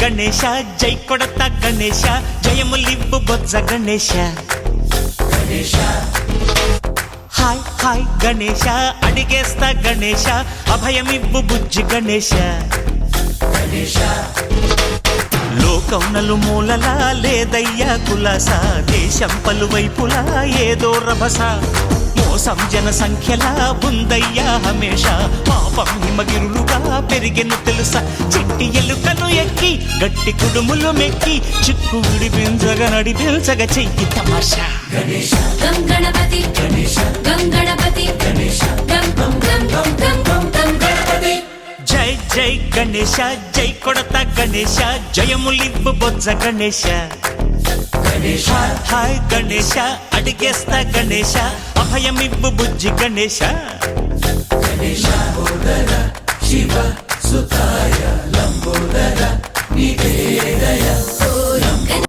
గణేశ జై కొడత గణేశ జయములివ్వు బొజ్జ Ganesha hi hi Ganesha అడిగేస్తా Ganesha అభయమివ్వు బుజ్జి గణేశ లోకం నలుమూలలా లేదయ్యా కులాస దేశం పలువైపులా ఏదో రభస మోసం జన సంఖ్యలా ఉందయ్యా హమేష పాపం హిమగిరులుగా పెరిగెను తెలుసా చిట్టి ఎలుకను ఎక్కి గట్టి కుడుములు మెక్కి చిక్కు విడిపించగా నడిపించగా చెయ్యి తమాషా గం గణపతి గం గణపతి గం గం గం గం గం గం గణపతి జై జై గణేశ జై కొడత గణేశ జయములివ్వు బొజ్జ గణేశ హాయ్ గణేశ అడిగేస్తా గణేశ అభయమివ్వు బుజ్జి గణేశ శివ సుతాయ లంబోదర నివేదయ